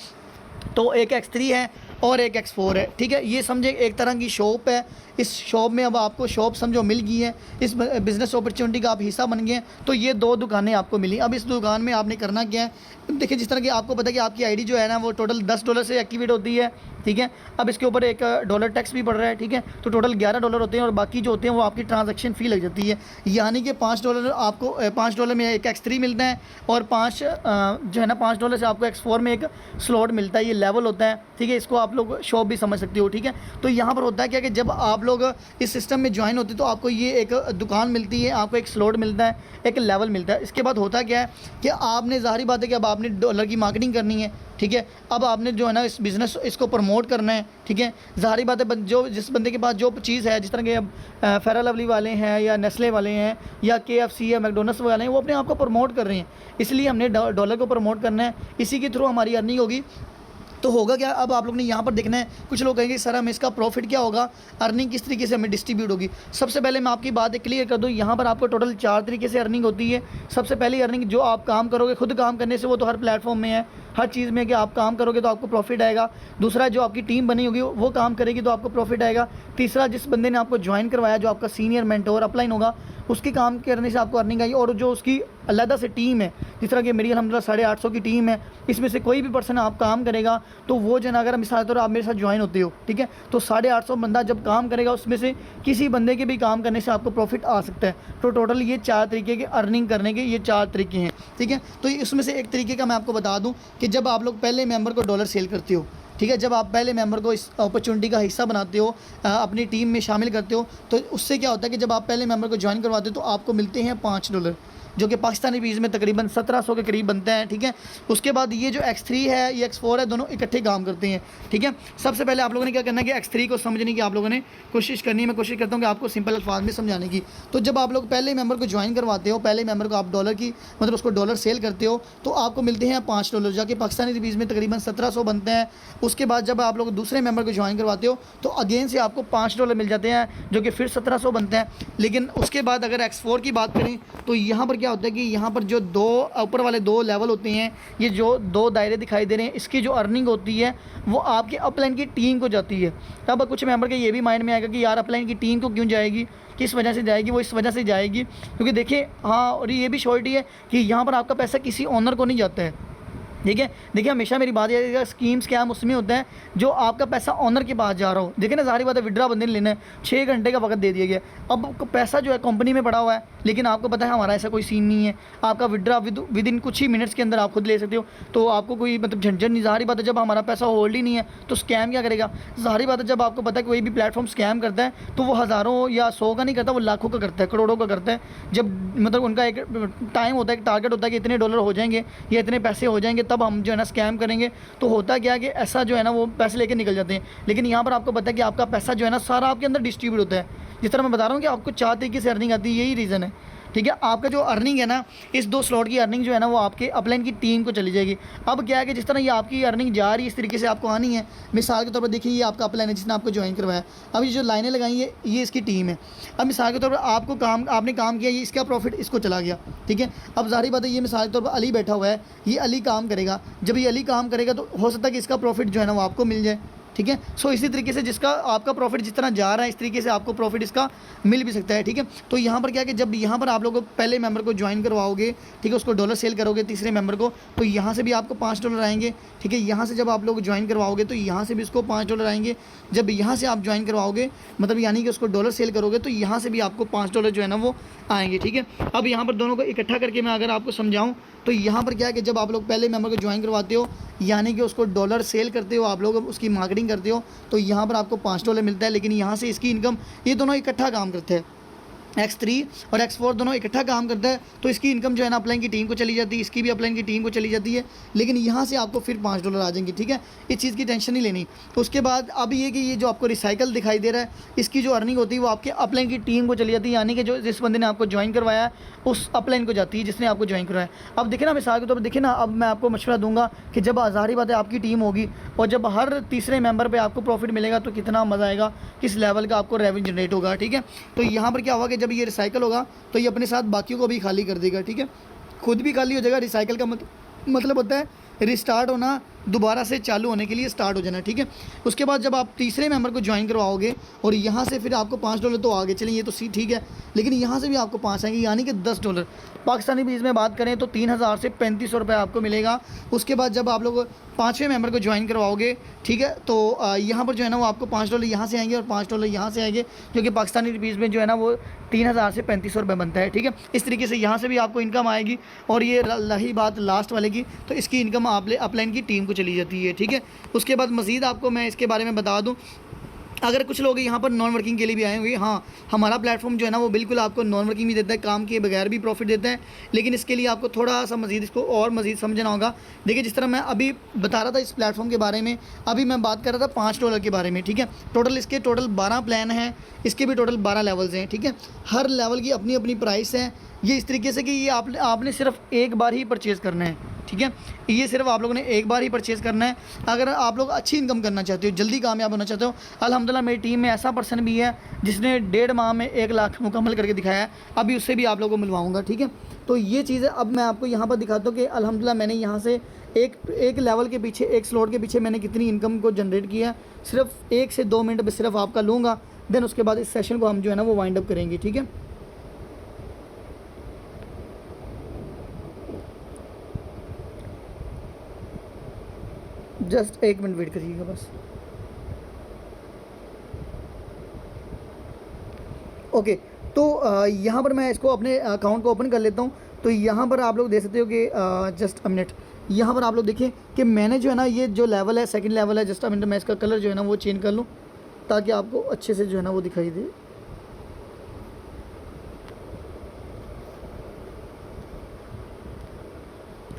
तो एक X3 है और एक X4 है, ठीक है। ये समझे एक तरह की शॉप है, इस शॉप में अब आपको शॉप समझो मिल गई है, इस बिज़नेस अपॉर्चुनिटी का आप हिस्सा बन गए हैं, तो ये 2 दुकानें आपको मिली। अब इस दुकान में आपने करना क्या है, देखिए जिस तरह की आपको पता है कि आपकी आईडी जो है ना वो टोटल $10 से एक्टिवेट होती है, ठीक है। अब इसके ऊपर एक डॉलर टैक्स भी पड़ रहा है, ठीक है, तो टोटल $11 होते हैं और बाकी जो होते हैं वो आपकी ट्रांजैक्शन फ़ी लग जाती है, यानी कि $5 आपको $5 में एक X3 मिलता है और 5 जो है ना $5 से आपको X4 में एक स्लॉट मिलता है, ये लेवल होता है, ठीक है। इसको आप लोग शॉप भी समझ सकते हो, ठीक है। तो यहाँ पर होता है क्या कि जब आप लोग इस सिस्टम में ज्वाइन होते तो आपको ये एक दुकान मिलती है, आपको एक स्लॉट मिलता है, एक लेवल मिलता है। इसके बाद होता क्या है कि आपने, ज़ाहिर बात है कि अब आपने डॉलर की मार्केटिंग करनी है, ठीक है। अब आपने जो है ना इस बिज़नेस इसको प्रमोट करना है, ठीक है। ज़ाहिर बात है जो जिस बंदे के पास जो चीज़ है, जिस तरह के फेयर लवली वाले हैं या नेस्ले वाले हैं या KFC या मैकडोनल्ड्स वाले हैं, वो अपने आप को प्रमोट कर रहे हैं, इसलिए हमने डॉलर को प्रमोट करना है, इसी के थ्रू हमारी अर्निंग होगी। तो होगा क्या, अब आप लोग ने यहाँ पर देखना है, कुछ लोग कहेंगे सर हमें इसका प्रॉफिट क्या होगा, अर्निंग किस तरीके से हमें डिस्ट्रीब्यूट होगी। सबसे पहले मैं आपकी बात क्लियर कर दूँ, यहाँ पर आपको टोटल 4 तरीके से अर्निंग होती है। सबसे पहली अर्निंग जो आप काम करोगे, खुद काम करने से वो तो हर प्लेटफॉर्म में है, हर चीज़ में कि आप काम करोगे तो आपको प्रॉफिट आएगा। दूसरा जो आपकी टीम बनी होगी वो काम करेगी तो आपको प्रॉफिट आएगा। तीसरा जिस बंदे ने आपको ज्वाइन करवाया, जो आपका सीनियर मेंटोर अपलाइन होगा, उसकी काम करने से आपको अर्निंग आई, और जो उसकी अलग से टीम है, जिस तरह की मेरी अल्हम्दुलिल्लाह 850 की टीम है, इसमें से कोई भी पर्सन आप काम करेगा तो वो जो है ना, अगर मिसाल के तौर आप मेरे साथ ज्वाइन होते हो, ठीक है, तो 850 बंदा जब काम करेगा उसमें से किसी बंदे के भी काम करने से आपको प्रॉफिट आ सकता है। तो टोटल ये 4 तरीके के अर्निंग करने के ये 4 तरीके हैं, ठीक है। तो इसमें से एक तरीके का मैं आपको बता दूं कि जब आप लोग पहले मेंबर को डॉलर सेल करते हो, ठीक है, जब आप पहले मेंबर को इस अपॉर्चुनिटी का हिस्सा बनाते हो, अपनी टीम में शामिल करते हो, तो उससे क्या होता है कि जब आप पहले मेंबर को ज्वाइन करवाते हो तो आपको मिलते हैं $5, जो कि पाकिस्तानी रुपीज़ में तकरीबन 1700 के करीब बनते हैं, ठीक है। उसके बाद ये जो X3 है, ये X4 है, दोनों इकट्ठे काम करते हैं, ठीक है। सबसे पहले आप लोगों ने क्या करना है कि X3 को समझने की आप लोगों ने कोशिश करनी है। मैं कोशिश करता हूँ कि आपको सिंपल अल्फाज में समझाने की। तो जब आप लोग पहले मेंबर को ज्वाइन करवाते हो, पहले मेंबर को आप डॉलर की मतलब उसको डॉलर सेल करते हो, तो आपको मिलते हैं $5, जाके पाकिस्तानी रुपीज़ में तकरीबन 1700 बनते हैं। उसके बाद जब आप लोग दूसरे मेंबर को ज्वाइन करवाते हो तो अगेन से आपको $5 मिल जाते हैं, जो कि फिर 1700 बनते हैं। लेकिन उसके बाद अगर X4 की बात करें तो यहाँ पर क्या होता है कि यहाँ पर जो दो ऊपर वाले 2 लेवल होते हैं, ये जो 2 दायरे दिखाई दे रहे हैं, इसकी जो अर्निंग होती है वो आपके अपलाइन की टीम को जाती है। तब कुछ मेंबर के ये भी माइंड में आएगा कि यार अपलाइन की टीम को क्यों जाएगी, किस वजह से जाएगी? वो इस वजह से जाएगी क्योंकि देखिए, हाँ, और ये भी श्योरिटी है कि यहाँ पर आपका पैसा किसी ऑनर को नहीं जाता है, ठीक है। देखिए हमेशा मेरी बात ये स्कीम स्कैम उसमें होता है जो आपका पैसा ऑनर के पास जा रहा हो। देखिए ना, सारी बात है, विड्रा बंदे ने लेना है, 6 घंटे का वक्त दे दिया गया, अब पैसा जो है कंपनी में पड़ा हुआ है, लेकिन आपको पता है हमारा ऐसा कोई सीन नहीं है। आपका विड्रा विद इन कुछ ही मिनट्स के अंदर आप खुद ले सकते हो, तो आपको कोई मतलब झंझट नहीं। ज़ाहिर बात है, जब हमारा पैसा होल्ड ही नहीं है तो स्कैम क्या करेगा? ज़ाहिर बात है, जब आपको पता है कोई भी प्लेटफॉर्म स्कैम करता है तो वो हज़ारों या 100 का नहीं करता, वो लाखों का करता है, करोड़ों का करता है। जब मतलब उनका एक टाइम होता है, एक टारगेट होता है कि इतने डॉलर हो जाएंगे या इतने पैसे हो जाएंगे, तब हम जो है ना स्कैम करेंगे। तो होता क्या है कि ऐसा जो है ना वो पैसे लेके निकल जाते हैं। लेकिन यहाँ पर आपको पता है कि आपका पैसा जो है ना सारा आपके अंदर डिस्ट्रीब्यूट होता है। जिस तरह मैं बता रहा हूँ कि आपको 4 तरीके से अर्निंग आती है, यही रीज़न है, ठीक है। आपका जो अर्निंग है ना, इस 2 स्लॉट की अर्निंग जो है ना वो आपके अपलाइन की टीम को चली जाएगी। अब क्या है कि जिस तरह ये आपकी अर्निंग जा रही है इस तरीके से आपको आनी है। मिसाल के तौर पर देखिए, ये आपका अपलाइन है जिसने आपको ज्वाइन करवाया। अब ये जो लाइनें लगाई है ये इसकी टीम है। अब मिसाल के तौर पर आपने काम किया, ये इसका प्रॉफिट इसको चला गया, ठीक है। अब ज़ाहिर बात है, ये मिसाल के तौर पर अली बैठा हुआ है, ये अली काम करेगा। जब ये अली काम करेगा तो हो सकता है कि इसका प्रॉफिट जो है ना वो आपको मिल जाए, ठीक है। सो इसी तरीके से जिसका आपका प्रॉफिट जिस तरह जा रहा है, इस तरीके से आपको प्रॉफिट इसका मिल भी सकता है, ठीक है। तो यहाँ पर क्या है कि जब यहाँ पर आप लोग पहले मेंबर को ज्वाइन करवाओगे, ठीक है, उसको डॉलर सेल करोगे तीसरे मेंबर को, तो यहाँ से भी आपको $5 आएंगे, ठीक है। यहाँ से जब आप लोग ज्वाइन करवाओगे तो यहाँ से भी इसको $5 आएंगे। जब यहाँ से आप ज्वाइन करवाओगे मतलब यानी कि उसको डॉलर सेल करोगे तो यहाँ से भी आपको $5 जो है ना वो आएंगे, ठीक है। अब यहाँ पर दोनों को इकट्ठा करके मैं अगर आपको समझाऊँ तो यहाँ पर क्या है कि जब आप लोग पहले मेंबर को ज्वाइन करवाते हो यानी कि उसको डॉलर सेल करते हो, आप लोग उसकी मार्केटिंग करते हो, तो यहाँ पर आपको $5 मिलता है। लेकिन यहाँ से इसकी इनकम, ये दोनों इकट्ठा काम करते हैं, X3 और X4 दोनों इकट्ठा काम करता है, तो इसकी इनकम जो है ना अपलाइन की टीम को चली जाती है, इसकी भी अपलाइन की टीम को चली जाती है। लेकिन यहाँ से आपको फिर $5 आ जाएंगे, ठीक है। इस चीज़ की टेंशन नहीं लेनी। उसके बाद अब ये कि ये जो आपको रिसाइकल दिखाई दे रहा है, इसकी जो अर्निंग होती है वो आपके अपलाइन की टीम को चली जाती है, यानी कि जो जिस बंदे ने आपको ज्वाइन करवाया है उस अपलाइन को जाती है जिसने आपको ज्वाइन करवाया। अब देखिए ना, मिसाल के तौर पर देखिए ना, अब मैं आपको मशवरा दूंगा कि जब ज़ाहिर बात है आपकी टीम होगी और जब हर तीसरे मेंबर पे आपको प्रॉफिट मिलेगा तो कितना मज़ा आएगा, किस लेवल का आपको रेवेन्यू जनरेट होगा, ठीक है। तो यहाँ पर क्या होगा कि जब ये रिसाइकल होगा तो ये अपने साथ बाकियों को भी खाली कर देगा, ठीक है, खुद भी खाली हो जाएगा। रिसाइकल का मतलब होता है रिस्टार्ट होना, दोबारा से चालू होने के लिए स्टार्ट हो जाना, ठीक है। उसके बाद जब आप तीसरे मेंबर को ज्वाइन करवाओगे और यहाँ से फिर आपको $5 तो आगे चलिए, ये तो ठीक है, लेकिन यहाँ से भी आपको 5 आएंगे, यानी कि $10 पाकिस्तानी बीज में बात करें तो 3000 से 3500 रुपये आपको मिलेगा। उसके बाद जब आप लोग 5वें मेंबर को ज्वाइन करवाओगे, ठीक है, तो यहाँ पर जो है ना वो आपको $5 यहाँ से आएंगे और $5 यहाँ से आएंगे, जो कि पाकिस्तानी रुपीज़ में जो है ना वो 3000 से 3500 रुपये बनता है, ठीक है। इस तरीके से यहाँ से भी आपको इनकम आएगी। और ये रही बात लास्ट वाले की, तो इसकी इनकम आप अपलाइन की टीम को चली जाती है, ठीक है। उसके बाद मज़ीद आपको मैं इसके बारे में बता दूँ, अगर कुछ लोग यहाँ पर नॉन वर्किंग के लिए भी आए हुए, हाँ, हमारा प्लेटफॉर्म जो है ना वो बिल्कुल आपको नॉन वर्किंग भी देता है, काम किए बगैर भी प्रॉफिट देता है। लेकिन इसके लिए आपको थोड़ा सा मज़ीद इसको और मज़ीद समझना होगा। देखिए, जिस तरह मैं अभी बता रहा था इस प्लेटफॉर्म के बारे में, अभी मैं बात कर रहा था $5 के बारे में, ठीक है। इसके टोटल 12 प्लान हैं, इसके भी टोटल 12 लेवल्स हैं, ठीक है। हर लेवल की अपनी अपनी प्राइस है। ये इस तरीके से कि ये आपने सिर्फ एक बार ही परचेज़ करना है, ठीक है। ये सिर्फ आप लोगों ने एक बार ही परचेज़ करना है। अगर आप लोग अच्छी इनकम करना चाहते हो, जल्दी कामयाब होना चाहते हो, अल्हम्दुलिल्लाह मेरी टीम में ऐसा पर्सन भी है जिसने 1.5 माह में 1 लाख मुकम्मल करके दिखाया है। अभी उससे भी आप लोगों को मिलवाऊंगा, ठीक है। तो ये चीज़ें अब मैं आपको यहाँ पर दिखाता हूँ कि अल्हम्दुलिल्लाह मैंने यहाँ से एक लेवल के पीछे, एक स्लॉट के पीछे मैंने कितनी इनकम को जनरेट किया है। सिर्फ 1 से 2 मिनट में सिर्फ आपका लूँगा, देन उसके बाद इस सेशन को हम जो है ना वो वाइंड अप करेंगे, ठीक है। जस्ट 1 मिनट वेट करिएगा बस। ओके, तो यहाँ पर मैं इसको अपने अकाउंट को ओपन कर लेता हूँ। तो यहाँ पर आप लोग देख सकते हो कि जस्ट अ मिनट, यहाँ पर आप लोग देखिए कि मैंने जो है ना ये जो लेवल है सेकंड लेवल है। जस्ट अ मिनट, मैं इसका कलर जो है ना वो चेंज कर लूँ ताकि आपको अच्छे से जो है ना वो दिखाई दे।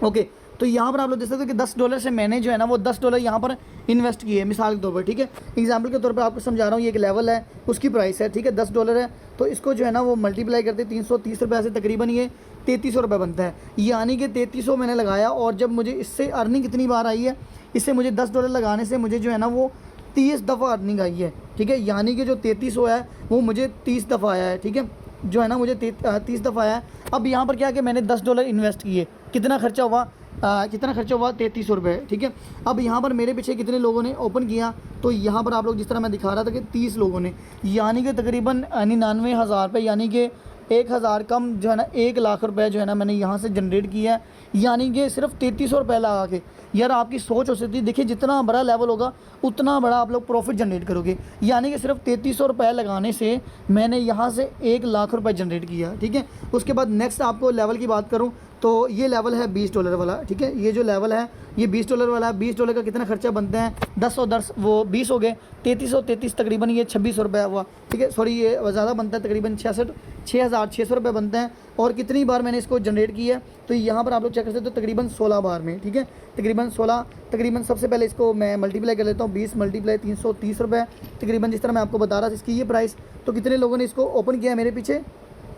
ओके, तो यहाँ पर आप लोग देख सकते हो कि $10 से मैंने जो है ना वो $10 यहाँ पर इन्वेस्ट किए, मिसाल के तौर पर, ठीक है। एग्जाम्पल के तौर पर आपको समझा रहा हूँ, ये एक लेवल है, उसकी प्राइस है, ठीक है, $10 है। तो इसको जो है ना वो मल्टीप्लाई करते 330 रुपये से तकरीबन ये 3300 रुपये बनता है। यानी कि 3300 मैंने लगाया और जब मुझे इससे अर्निंग कितनी बार आई है, इससे मुझे $10 लगाने से मुझे जो है ना वो 30 दफ़ा अर्निंग आई है, ठीक है। यानी कि जो 3300 है वो मुझे 30 दफ़ा आया है, ठीक है, जो है ना मुझे 30 दफ़ा आया है। अब यहाँ पर क्या कि मैंने $10 इन्वेस्ट किए, कितना खर्चा हुआ, कितना खर्चा हुआ 3300 रुपये, ठीक है। अब यहाँ पर मेरे पीछे कितने लोगों ने ओपन किया, तो यहाँ पर आप लोग जिस तरह मैं दिखा रहा था कि 30 लोगों ने, यानी कि तकरीबन 99,000 रुपये, यानी कि 1000 कम जो है ना 1 लाख रुपए जो है ना मैंने यहाँ से जनरेट किया है, यानी कि सिर्फ 3300 रुपये लगा के। यार आपकी सोच हो सकती है, देखिए जितना बड़ा लेवल होगा उतना बड़ा आप लोग प्रॉफिट जनरेट करोगे। यानी कि सिर्फ 3300 रुपये लगाने से मैंने यहाँ से 1 लाख रुपए जनरेट किया, ठीक है। उसके बाद नेक्स्ट आपको लेवल की बात करूँ तो ये लेवल है $20 वाला, ठीक है। ये जो लेवल है ये $20 वाला है। $20 का कितना खर्चा बनता है, 10 और 10 वो 20 हो गए, 3333 तकरीबन ये 2600 रुपये हुआ, ठीक है। सॉरी ये ज़्यादा बनता है, तकरीबन 6600 रुपये बनता है। और कितनी बार मैंने इसको जनरेट किया है, तो यहाँ पर आप लोग चेक कर सकते हो, तकरीबन 16 बार में, ठीक है, तकरीबन 16। तकरीबन सबसे पहले इसको मैं मल्टीप्लाई कर लेता हूँ, 20 मल्टीप्लाई 330 रुपये तकरीबन, जिस तरह मैं आपको बता रहा था इसकी ये प्राइस। तो कितने लोगों ने इसको ओपन किया मेरे पीछे,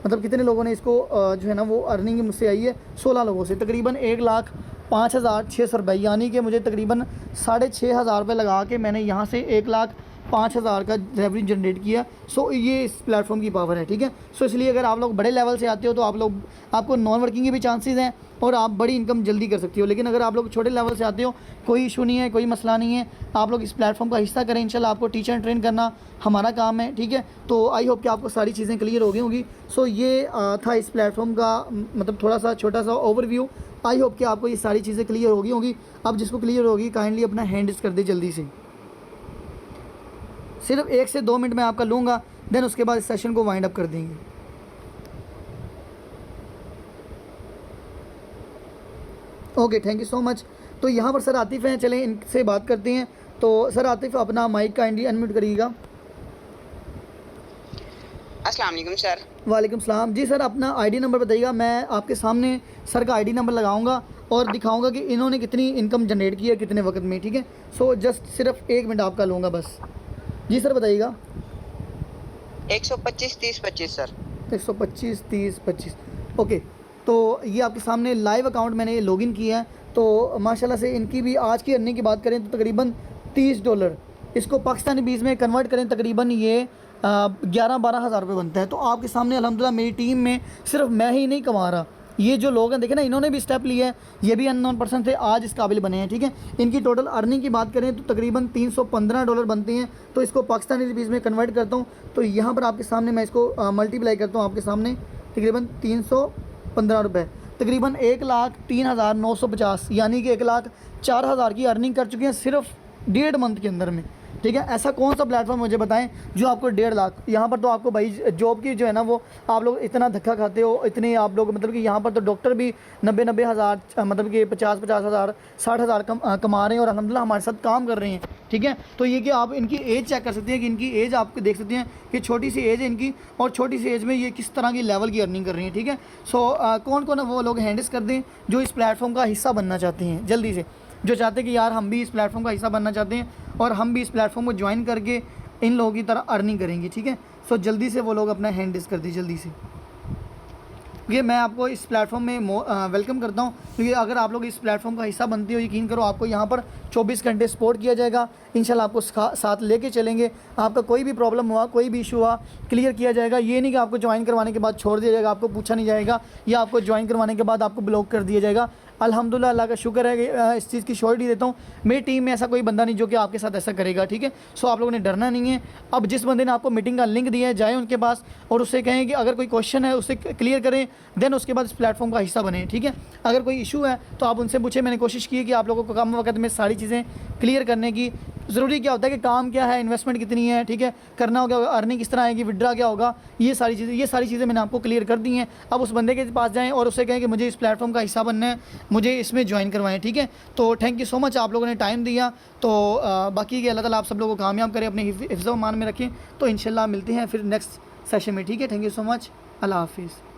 मतलब कितने लोगों ने इसको जो है ना वो अर्निंग मुझसे आई है, 16 लोगों से, तकरीबन 1,05,600 रुपये, यानी कि मुझे तकरीबन 6,500 रुपये लगा के मैंने यहाँ से 1,05,000 का रेवेन्यू जनरेट किया। सो ये इस प्लेटफॉर्म की पावर है, ठीक है। सो इसलिए अगर आप लोग बड़े लेवल से आते हो तो आपको नॉन वर्किंग के भी चांसेस हैं और आप बड़ी इनकम जल्दी कर सकती हो। लेकिन अगर आप लोग छोटे लेवल से आते हो, कोई इशू नहीं है, कोई मसला नहीं है, आप लोग इस प्लेटफॉर्म का हिस्सा करें। इंशाल्लाह आपको टीचर ट्रेन करना हमारा काम है, ठीक है। तो आई होप कि आपको सारी चीज़ें क्लियर हो गई होंगी। सो ये था इस प्लेटफॉर्म का मतलब थोड़ा सा छोटा सा ओवरव्यू। आई होप कि आपको ये सारी चीज़ें क्लियर हो गई होंगी। अब जिसको क्लियर होगी काइंडली अपना हैंड रेज़ कर दे जल्दी से, सिर्फ 1 से 2 मिनट में आपका लूँगा, देन उसके बाद इस सेशन को वाइंड अप कर देंगे। Okay, thank you so much. तो यहाँ पर सर आतिफ़ हैं, चलें इनसे बात करते हैं। तो सर आतिफ़ अपना माइक काइंडली अनम्यूट करिएगा। अस्सलाम वालेकुम सर। वालेकुम सलाम जी। सर अपना आईडी नंबर बताइएगा, मैं आपके सामने सर का आईडी नंबर लगाऊंगा और दिखाऊंगा कि इन्होंने कितनी इनकम जनरेट की है कितने वक्त में, ठीक है। सो जस्ट सिर्फ 1 मिनट आपका लूँगा बस। जी सर बताइएगा। 125 30 25 सर। 125 30 25। ओके, तो ये आपके सामने लाइव अकाउंट मैंने लॉगिन किया है। तो माशाल्लाह से इनकी भी आज की अर्निंग की बात करें तो तकरीबन $30, इसको पाकिस्तानी बीस में कन्वर्ट करें तकरीबन ये 11-12 हज़ार रुपये बनता है। तो आपके सामने अल्हम्दुलिल्लाह मेरी टीम में सिर्फ मैं ही नहीं कमा रहा, ये जो लोग हैं देखें ना, इन्होंने भी स्टेप लिया है, ये भी अननोन पर्सन थे, आज इस काबिल बने हैं, ठीक है। इनकी टोटल अर्निंग की बात करें तो तकरीबन $315 बनते हैं। तो इसको पाकिस्तानी रुपीज़ में कन्वर्ट करता हूँ तो यहाँ पर आपके सामने मैं इसको मल्टीप्लाई करता हूँ, आपके सामने तकरीबन 315 रुपये, तकरीबन 1,03,950, यानी कि 1,04,000 की अर्निंग कर चुके हैं सिर्फ 1.5 मंथ के अंदर में, ठीक है। ऐसा कौन सा प्लेटफॉर्म मुझे बताएं जो आपको 1.5 लाख, यहाँ पर तो आपको भाई जॉब की जो है ना वो आप लोग इतना धक्का खाते हो, इतने आप लोग मतलब कि यहाँ पर तो डॉक्टर भी 90-90 हज़ार मतलब कि 50-50 हज़ार 60 हज़ार कमा रहे हैं और अल्हम्दुलिल्लाह हमारे साथ काम कर रहे हैं, ठीक है। तो ये कि आप इनकी एज चेक कर सकते हैं कि इनकी एज आप देख सकते हैं कि छोटी सी एज है इनकी और छोटी सी एज में ये किस तरह की लेवल की अर्निंग कर रही हैं, ठीक है। सो कौन कौन वो लोग हैंडल्स कर दें जो इस प्लेटफॉर्म का हिस्सा बनना चाहते हैं, जल्दी से जो चाहते हैं कि यार हम भी इस प्लेटफॉर्म का हिस्सा बनना चाहते हैं और हम भी इस प्लेटफॉर्म को ज्वाइन करके इन लोगों की तरह अर्निंग करेंगे, ठीक है। सो जल्दी से वो लोग अपना हैंड रेज़ कर दी जल्दी से, क्योंकि मैं आपको इस प्लेटफॉर्म में वेलकम करता हूँ, क्योंकि अगर आप लोग इस प्लेटफॉर्म का हिस्सा बनते हो यकीन करो आपको यहाँ पर 24 घंटे सपोर्ट किया जाएगा। इंशाल्लाह आपको साथ लेके चलेंगे, आपका कोई भी प्रॉब्लम हुआ कोई भी इशू हुआ क्लियर किया जाएगा। ये नहीं कि आपको ज्वाइन करवाने के बाद छोड़ दिया जाएगा, आपको पूछा नहीं जाएगा या आपको ज्वाइन करवाने के बाद आपको ब्लॉक कर दिया जाएगा। अल्हम्दुलिल्लाह, अल्लाह का शुक्र है कि इस चीज़ की श्योरिटी देता हूँ, मेरी टीम में ऐसा कोई बंदा नहीं जो कि आपके साथ ऐसा करेगा, ठीक है। सो आप लोगों ने डरना नहीं है। अब जिस बंदे ने आपको मीटिंग का लिंक दिया है, जाएँ उनके पास और उससे कहें कि अगर कोई क्वेश्चन है उससे क्लियर करें, देन उसके बाद इस प्लेटफॉर्म का हिस्सा बने, ठीक है। अगर कोई इशू है तो आप उनसे पूछें। मैंने कोशिश की है कि आप लोगों को कम वक्त में सारी चीज़ें क्लियर करने की। ज़रूरी क्या होता है कि काम क्या है, इन्वेस्टमेंट कितनी है, ठीक है, करना होगा, अर्निंग किस तरह आएगी, विड्रा क्या होगा, ये सारी चीज़ें मैंने आपको क्लियर कर दी हैं। अब उस बंदे के पास जाएँ और उससे कहें कि मुझे इस प्लेटफॉर्म का हिस्सा बनना है, मुझे इसमें ज्वाइन करवाएं, ठीक है। तो थैंक यू सो मच, आप लोगों ने टाइम दिया। तो बाकी के अल्लाह ताला आप सब लोगों को कामयाब करें, अपने हिफ्ज़ व ईमान में रखें। तो इंशाल्लाह मिलते हैं फिर नेक्स्ट सेशन में, ठीक है। थैंक यू सो मच, अल्लाह हाफिज़।